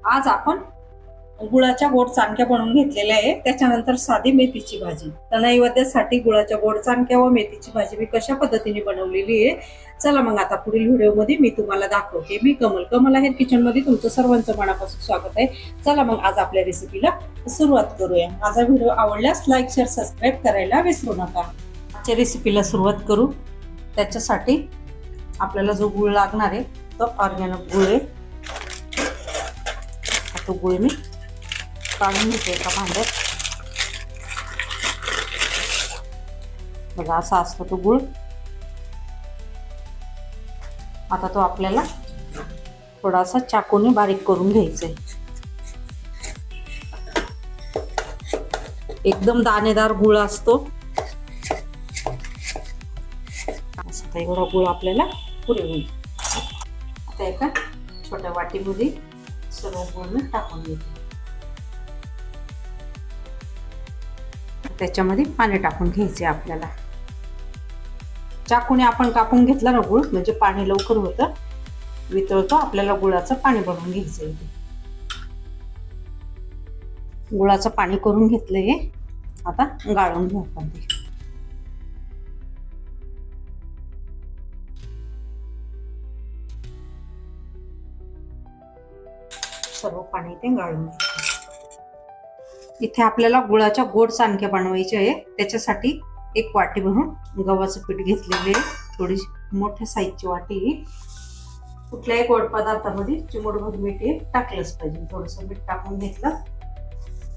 आज आपण गुळाच्या गोड चाणक्या बनवून घेतलेल्या आहे. त्याच्यानंतर साधी मेथीची भाजी. तर नैवेद्यासाठी गुळाच्या गोड चाणक्या व मेथीची भाजी मी कशा पद्धतीने बनवलेली आहे, चला मग आता पुढील व्हिडिओमध्ये मी तुम्हाला दाखवते. मी कमल आहेर किचन मध्ये तुमचं सर्वांचं मनापासून स्वागत आहे. चला मग आज आपल्या रेसिपीला सुरुवात करूया. माझा व्हिडिओ आवडल्यास लाईक शेअर सबस्क्राईब करायला विसरू नका. आजच्या रेसिपीला सुरुवात करू. त्याच्यासाठी आपल्याला जो गुळ लागणार आहे तो ऑर्गॅनिक गुळ आहे. तो गुळ मी काढून घेते एका भांड्यात. बघा असा असतो तो गुळ. आता तो आपल्याला थोडासा चाकूने बारीक करून घ्यायचा आहे. एकदम दाणेदार गुळ असतो. असं एवढा गुळ आपल्याला पुरे होईल. आता एका छोट्या वाटीमध्ये सर्व गुळ मी टाकून घेते. त्याच्यामध्ये पाणी टाकून घ्यायचे आपल्याला. चाकूने आपण कापून घेतला ना गुळ म्हणजे पाणी लवकर होतं, वितळतो. आपल्याला गुळाचं पाणी बनवून घ्यायचंय. गुळाचं पाणी करून घेतलंय. आता गाळून घेऊ आपण ते. सर्व पाणी ते गाळून घेऊ. इथे आपल्याला गुळाच्या गोड चाणक्या बनवायचे आहे. त्याच्यासाठी एक वाटी भरून गव्हाचं पीठ घेतलेले आहे. थोडी मोठ्या साईजची वाटी. कुठल्याही गोड पदार्थामध्ये चिमूटभर मीठ टाकलंच पाहिजे. थोडंसं मीठ टाकून घेतलं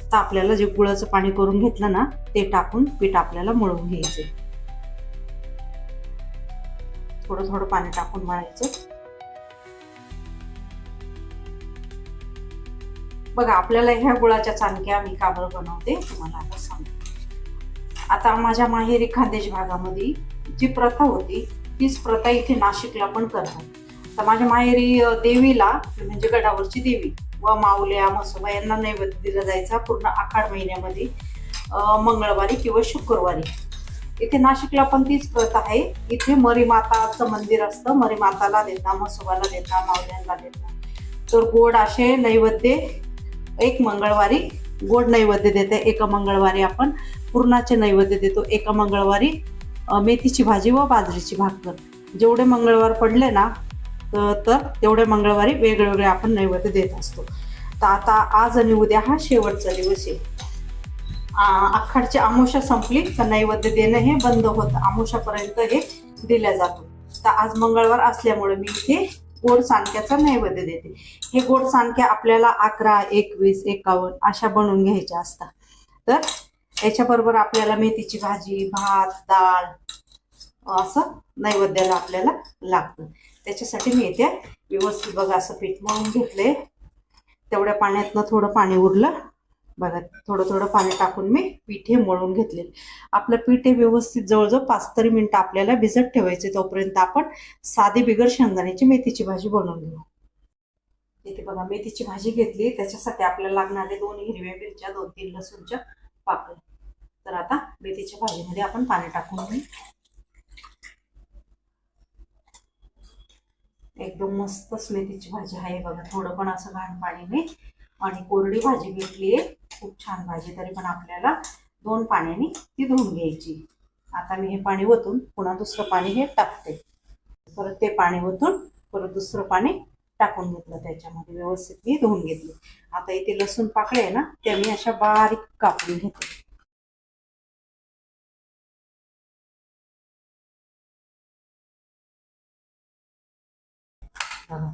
तर आपल्याला जे गुळाचं पाणी करून घेतलं ना ते टाकून पीठ आपल्याला मळून घ्यायचे. थोडं थोडं पाणी टाकून मळायचं. बघा आपल्याला ह्या गुळाच्या चाणक्या मी का बरं बनवते तुम्हाला आता सांगते. आता माझ्या माहेरी खानदेश भागामध्ये जी प्रथा होती तीच प्रथा इथे नाशिकला पण करतात. तर माझ्या माहेरी देवीला म्हणजे गडावरची देवी व माऊल्या म्हसोबा यांना नैवेद्य दिला जायचा पूर्ण आखाड महिन्यामध्ये मंगळवारी किंवा शुक्रवारी. इथे नाशिकला पण तीच प्रथा आहे. इथे मरी माताचं मंदिर असतं. मरी माताला देता, म्हसोबाला देता, माऊल्यांना देता. तर गोड असे नैवेद्य एक मंगळवारी गोड नैवेद्य देते, एका मंगळवारी आपण पुरणाचे नैवेद्य देतो, एका मंगळवारी मेथीची भाजी व बाजरीची भाकर. जेवढे मंगळवार पडले ना तर तेवढे मंगळवारी वेगवेगळे आपण नैवेद्य देत असतो. तर आता आज आणि उद्या हा शेवटचा दिवस आहे. आखाडची अमावस्या संपली तर नैवेद्य देणं हे बंद होतं. अमावस्यापर्यंत हे दिल्या जातो. तर आज मंगळवार असल्यामुळे मी इथे गोड चाणक्याचा नैवेद्य देते. हे गोड चाणक्या आपल्याला 11, 21, 51 अशा बनवून घ्यायच्या असतात. तर याच्याबरोबर आपल्याला मेथीची भाजी, भात, डाळ असं नैवेद्याला आपल्याला लागतं. त्याच्यासाठी मी इथे व्यवस्थित बघा असं पीठ मळून घेतले. तेवढ्या पाण्यातनं थोडं पाणी उरलं. बघा थोडं थोडं पाणी टाकून मी पीठ हे मळून घेतले. आपलं पीठ हे व्यवस्थित जवळजवळ 5 तरी मिनिटं आपल्याला भिजत ठेवायचे. तोपर्यंत आपण साधी बिगर शेंगदाण्याची मेथीची भाजी बनवून घेऊ. इथे बघा मेथीची भाजी घेतली. त्याच्यासाठी आपल्याला लागणारे 2 हिरव्या मिरच्या, 2-3 लसूणच्या पाकळ्या. तर आता मेथीच्या भाजीमध्ये आपण पाणी टाकून घेऊ. एकदम मस्तच मेथीची भाजी आहे बघा. थोडं पण असं घाण पाणी नाही आणि कोरडी भाजी घेतली आहे. खूप छान भाजी. तरी पण आपल्याला 2 पाण्याने ती धुवून घ्यायची. आता मी हे पाणी ओतून पुन्हा दुसरं पाणी हे टाकते. परत ते पाणी ओतून परत दुसरं पाणी टाकून घेतलं. त्याच्यामध्ये व्यवस्थित मी धुवून घेतली. आता इथे लसूण पाकळे आहे ना त्या मी अशा बारीक कापून घेते.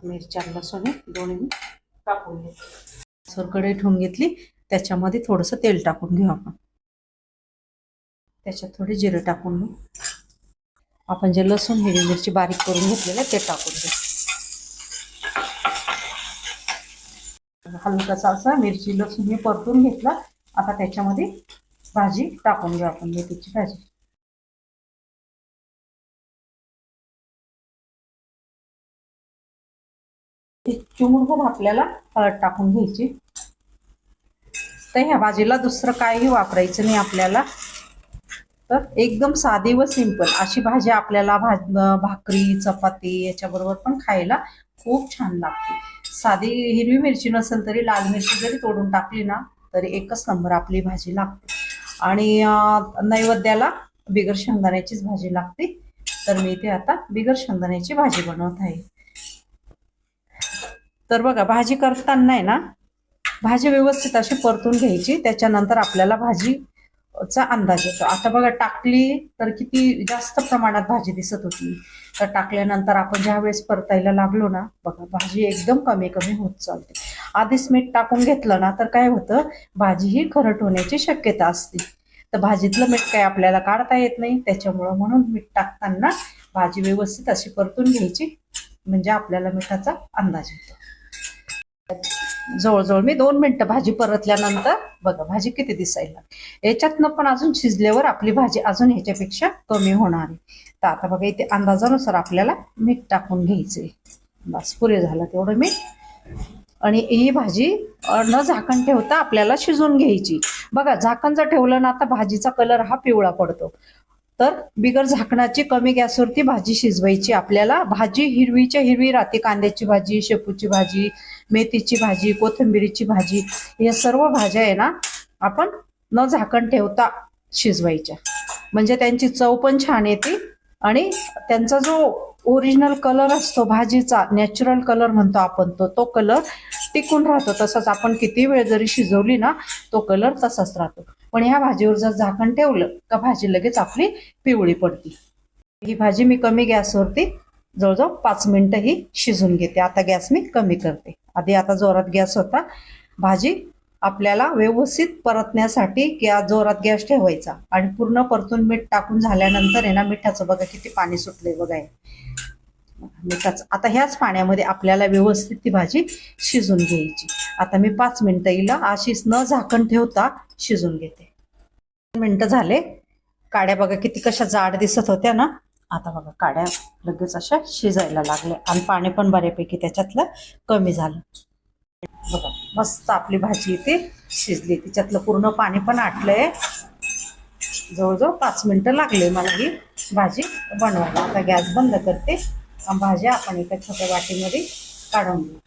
मिरच्या लसूण दोन्ही मी कापून घेतले. कढई ठेवून घेतली. त्याच्यामध्ये थोडंसं तेल टाकून घेऊ आपण. त्याच्यात थोडे जिरे टाकून घेऊ. आपण जे लसूण हिरवी मिरची बारीक करून घेतलेलं ते टाकून घेऊ. हलकासा असा मिरची लसूण हे परतून घेतला. आता त्याच्यामध्ये भाजी टाकून घेऊ आपण, मेथीची भाजी. चिमूटभर आपल्याला हळद टाकून घ्यायची. तर ह्या भाजीला दुसरं काही वापरायचं नाही आपल्याला. तर एकदम साधी व सिंपल अशी भाजी आपल्याला भाकरी चपाती याच्याबरोबर पण खायला खूप छान लागते. साधी हिरवी मिरची नसेल तरी लाल मिरची जरी तोडून टाकली ना तरी एकच नंबर आपली भाजी लागते. आणि नैवेद्याला बिगर शेंगदाण्याचीच भाजी लागते. तर मी इथे आता बिगर शेंगदाण्याची भाजी बनवत आहे. तर बघा, भाजी करताना आहे ना, भाजी व्यवस्थित अशी परतून घ्यायची. त्याच्यानंतर आपल्याला भाजीचा अंदाज येतो. आता बघा, टाकली तर किती जास्त प्रमाणात भाजी दिसत होती, तर टाकल्यानंतर आपण ज्या वेळेस परतायला लागलो ना, बघा भाजी एकदम कमी कमी होत चालते. आधीच मीठ टाकून घेतलं ना तर काय होतं, भाजी ही खरट होण्याची शक्यता असते. तर भाजीतलं मीठ काय आपल्याला काढता येत नाही, त्याच्यामुळं म्हणून मीठ टाकताना भाजी व्यवस्थित अशी परतून घ्यायची, म्हणजे आपल्याला मिठाचा अंदाज येतो. जवळजवळ मी 2 मिनिटं भाजी परतल्यानंतर बघा भाजी किती दिसायला. याच्यातनं पण अजून शिजल्यावर आपली भाजी अजून ह्याच्यापेक्षा कमी होणार आहे. तर आता बघा, इथे अंदाजानुसार आपल्याला मीठ टाकून घ्यायचंय. बस पुरे झालं तेवढं मीठ. आणि ही भाजी न झाकण ठेवता आपल्याला शिजवून घ्यायची. बघा, झाकण जर ठेवलं ना तर भाजीचा कलर हा पिवळा पडतो. तर बिगर झाकणाची कमी गॅसवरती भाजी शिजवायची आपल्याला. भाजी हिरवीच्या हिरवी राहते. कांद्याची भाजी, शेपूची भाजी, मेथीची भाजी, कोथिंबिरीची भाजी, या सर्व भाज्या आहे ना आपण न झाकण ठेवता शिजवायच्या, म्हणजे त्यांची चव पण छान येते. आणि त्यांचा जो ओरिजिनल कलर असतो भाजीचा, नॅचरल कलर म्हणतो आपण, तो कलर टिकून राहतो. तसंच आपण किती वेळ जरी शिजवली ना तो कलर तसाच राहतो. पण ह्या भाजीवर जर झाकण ठेवलं का भाजी लगेच आपली पिवळी पडते. ही भाजी मी कमी गॅसवरती जवळजवळ 5 मिनिटं ही शिजून घेते. आता गॅस मी कमी करते. आधी आता जोरात गॅस होता. भाजी आपल्याला व्यवस्थित परतण्यासाठी जोरात गॅस ठेवायचा. आणि पूर्ण परतून मीठ टाकून झाल्यानंतर आहे ना, मिठाचं बघा किती पाणी सुटलंय बघा. मिठाचं आता ह्याच पाण्यामध्ये आपल्याला व्यवस्थित ती भाजी शिजून घ्यायची. आता मी 5 मिनिटं हिला अशीच न झाकण ठेवता शिजून घेते. 5 मिनिटं झाले. काड्या बघा किती कशा जाड दिसत होत्या ना, आता बघा काड्या लगेच अशा शिजायला लागल्या आणि पाणी पण बऱ्यापैकी त्याच्यातलं कमी झालं. बघा मस्त आपली भाजी इथे शिजली. तिच्यातलं पूर्ण पाणी पण आटलंय. जवळजवळ 5 मिनिटं लागले मला ही भाजी बनवायला. आता गॅस बंद करते. भाज्या आपण एका छोट्या वाटीमध्ये काढून घेऊ.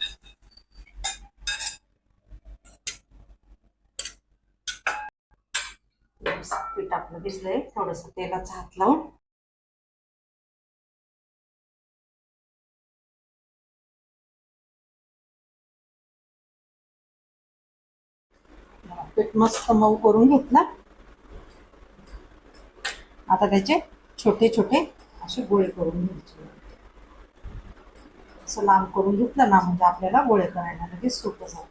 पीठ आपलं भिजलंय. थोडंसं तेलाचा हात लावून पीठ मस्त मऊ करून घेतलं. आता त्याचे छोटे छोटे असे गोळे करून घ्यायचे. असं लांब करून घेतलं ना म्हणजे आपल्याला गोळे करायला लगेच सोपं जातं.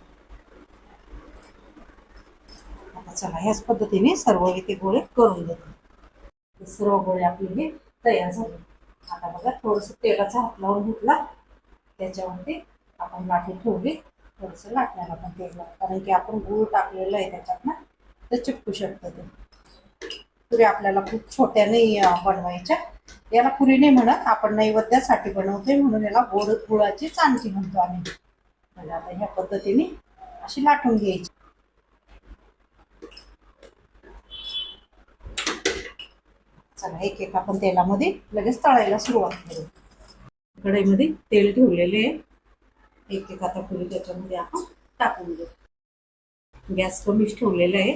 आता चला ह्याच पद्धतीने सर्व इथे गोळे करून घेतो. सर्व गोळे आपले हे तयार झाले. आता बघा थोडंसं तेलाचा हात लावून घेतला. त्याच्यावरती आपण लाटी ठेवली. थोडंसं लाटण्याला पण तेल लागतं, कारण की आपण गूळ टाकलेलं आहे त्याच्यात ना, तर चिपकू शकतं ते. पुरी आपल्याला खूप छोट्या नाही बनवायच्या. याला पुरी नाही म्हणत आपण, नैवेद्यासाठी बनवतोय म्हणून याला गोड गुळाची चांदणी म्हणतो आम्ही. म्हणजे आता ह्या पद्धतीने अशी लाटून घ्यायची. चला एक एक आपण तेलामध्ये लगेच तळायला सुरुवात करू. कढईमध्ये तेल ठेवलेले आहे. एक एक आता पुरी त्याच्यामध्ये आपण टाकून घेऊ. गॅस कमीच ठेवलेला आहे.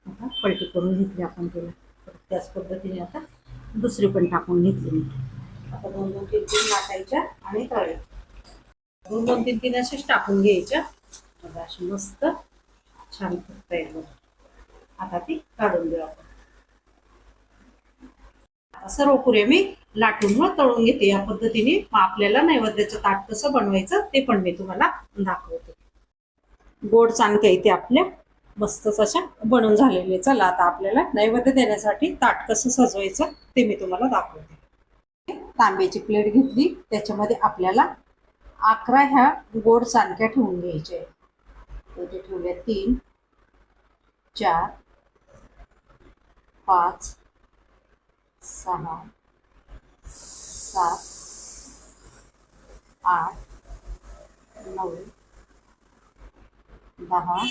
आता पलटी करून घेतली आपण त्याला. त्याच पद्धतीने आता दुसरी पण टाकून घेतली. आता 2-2-3-3 लाटायच्या आणि तळायच्या. 2-2-3-3 असेच टाकून घ्यायच्या. बघा अशी मस्त छान तयार होईल. आता ती काढून घेऊ आपण. सर्व पुऱ्या मी लाटून व तळून घेते या पद्धतीने. मग आपल्याला नैवेद्याचं ताट कसं बनवायचं ते पण मी तुम्हाला दाखवते. गोड चांदक्या इथे आपल्या मस्तच अशा बनवून झालेले. चला आता आपल्याला नैवेद्य देण्यासाठी ताट कसं सजवायचं ते मी तुम्हाला दाखवते. तांब्याची प्लेट घेतली. त्याच्यामध्ये आपल्याला 11 ह्या गोड चांदक्या ठेवून घ्यायच्या. इथे ठेवल्या 3, 4, 5, 6, 7, 8, 9, 10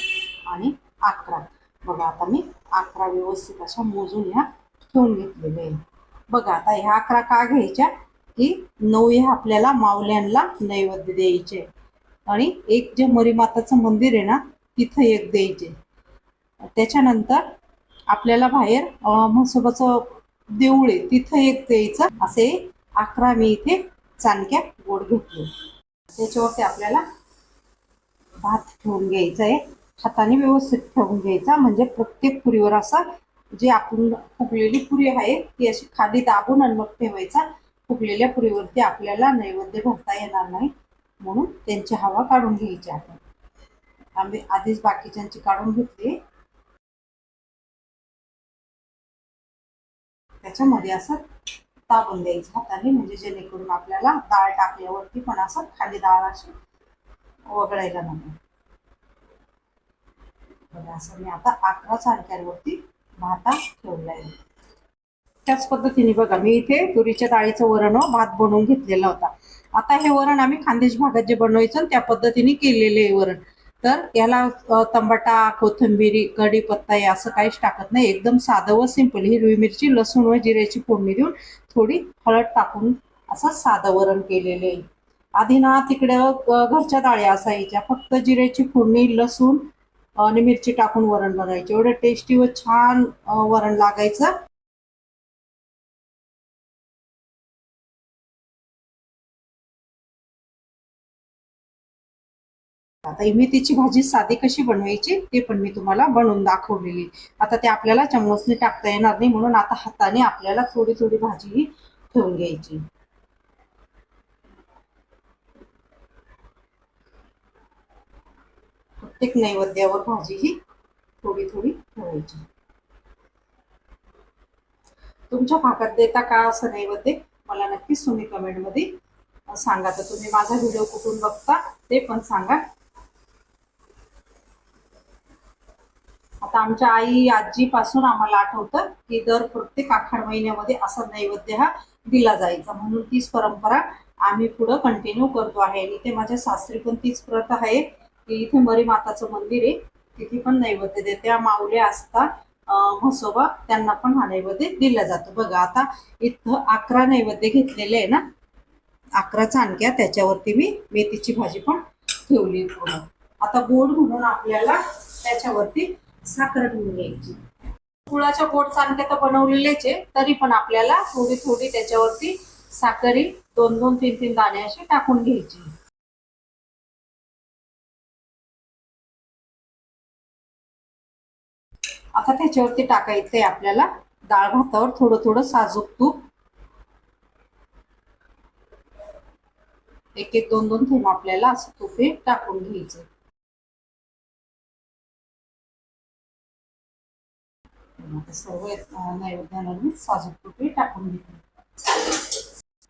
आणि 11. बघा आता मी 11 व्यवस्थित अशा मोजून ह्या ठेवून घेतलेल्या आहे. बघा आता ह्या 11 का घ्यायच्या की 9 ह्या आपल्याला माऊल्यांना नैवेद्य द्यायचे आणि एक जे मरीमाताचं मंदिर आहे ना तिथं एक द्यायचे. त्याच्यानंतर आपल्याला बाहेर म्हसोबाचं देऊळ आहे तिथं एक द्यायचं. असे 11 मी इथे चाणक्या गोड घेतले. त्याच्यावरती आपल्याला भात ठेवून घ्यायचा आहे. हाताने व्यवस्थित ठेवून घ्यायचा म्हणजे प्रत्येक पुरीवर असा जी आपण फुगलेली पुरी आहे ती अशी खाली दाबून आणि मग ठेवायचा. फुगलेल्या पुरीवरती आपल्याला नैवेद्य भरता येणार नाही म्हणून त्यांची हवा काढून घ्यायची. आपण आम्ही आधीच बाकीच्यांची काढून घेतली. त्याच्यामध्ये असं दाबून द्यायचं हाताने म्हणजे जेणेकरून आपल्याला डाळ टाकल्यावरती पण असं खाली डाळ अशी वगळायला नको. असं मी आता 11 चाणक्यांवरती भाता ठेवलाय. त्याच पद्धतीने बघा मी इथे तुरीच्या डाळीचं वरण भात बनवून घेतलेला होता. आता हे वरण आम्ही खानदेश भागात जे बनवायचं त्या पद्धतीने केलेले वरण. तर याला टमाटा, कोथिंबीर, कढीपत्ता हे असं काहीच टाकत नाही. एकदम साधं व सिंपल हिरवी मिरची, लसूण व जिऱ्याची फोडणी देऊन थोडी हळद टाकून असं साधं वरण केलेलं आहे. आधी ना तिकडं घरच्या डाळी असायच्या, फक्त जिऱ्याची फोडणी, लसूण आणि मिरची टाकून वरण बनायचे. एवढं टेस्टी व छान वरण लागायचं. आता ही मेथीची भाजी साधी कशी बनवायची ते पण मी तुम्हाला बनवून दाखवलेली. आता ते आपल्याला चम्मचने टाकता येणार नाही म्हणून आता हाताने आपल्याला थोडी थोडी भाजी ही ठेवून घ्यायची. प्रत्येक नैवेद्यावर भाजी ही थोडी थोडी ठेवायची. तुमच्या भागात देता का असं नैवेद्य मला नक्कीच तुम्ही कमेंटमध्ये सांगा. तर तुम्ही माझा व्हिडिओ कुठून बघता ते पण सांगा. आता आमच्या आई आजीपासून आम्हाला आठवतं की दर प्रत्येक आखाड महिन्यामध्ये असा नैवेद्य हा दिला जायचा म्हणून तीच परंपरा आम्ही पुढं कंटिन्यू करतो आहे. आणि इथे माझ्या सासरी पण तीच प्रथा आहे की इथे मरी माताचं मंदिर आहे तिथे पण नैवेद्य देते. त्या माऊल्या असतात म्हसोबा त्यांना पण हा नैवेद्य दिला जातो. बघा आता इथं 11 नैवेद्य घेतलेले आहे ना, 11 चाणक्या त्याच्यावरती मी मेथीची भाजी पण ठेवली पूर्ण. आता गोड म्हणून आपल्याला त्याच्यावरती साखर घेऊन घ्यायची. गुळाच्या गोड चाणक्या तर बनवलेलेच आहे तरी पण आपल्याला थोडी थोडी त्याच्यावरती साखरी 2-2, 3-3 दाणे असे टाकून घ्यायची. आता त्याच्यावरती टाकायचंय आपल्याला डाळ भातावर थोडं थोडं साजूक तूप. 1-1, 2-2 थेंब आपल्याला असं तूप हे टाकून घ्यायचं. सर्व नैवेद्याला साजूक तूप हे टाकून घेतलं.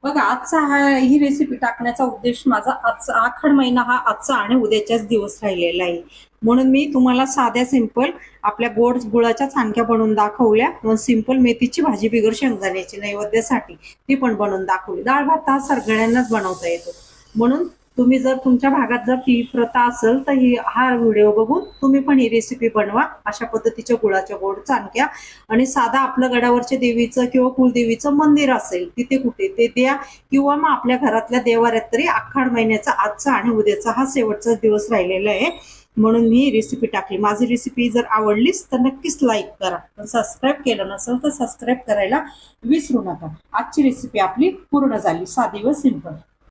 बघा आजचा ही रेसिपी टाकण्याचा उद्देश माझा आजचा आखाड महिना हा आजचा आणि उद्याच्याच दिवस राहिलेला आहे म्हणून मी तुम्हाला साध्या सिंपल आपल्या गोड गुळाच्या चाणक्या बनवून दाखवल्या व सिंपल मेथीची भाजी बिगर शेंगदाण्याची नैवेद्यासाठी ती पण बनवून दाखवली. डाळ भात हा सगळ्यांनाच बनवता येतो म्हणून तुम्ही जर तुमच्या भागात जर ती प्रथा असेल तर हा व्हिडिओ बघून तुम्ही पण ही रेसिपी बनवा. अशा पद्धतीच्या गुळाच्या गोड चाणक्या आणि साधा आपलं गडावरच्या देवीचं किंवा कुलदेवीचं मंदिर असेल तिथे कुठे ते द्या किंवा मग आपल्या घरातल्या देवाऱ्यात तरी आखाड महिन्याचा आजचा आणि उद्याचा हा शेवटचा दिवस राहिलेला आहे म्हणून मी ही रेसिपी टाकली. माझी रेसिपी जर आवडलीच तर नक्कीच लाईक करा. सबस्क्राईब केलं नसेल तर सबस्क्राईब करायला विसरू नका. आजची रेसिपी आपली पूर्ण झाली, साधी व सिंपल.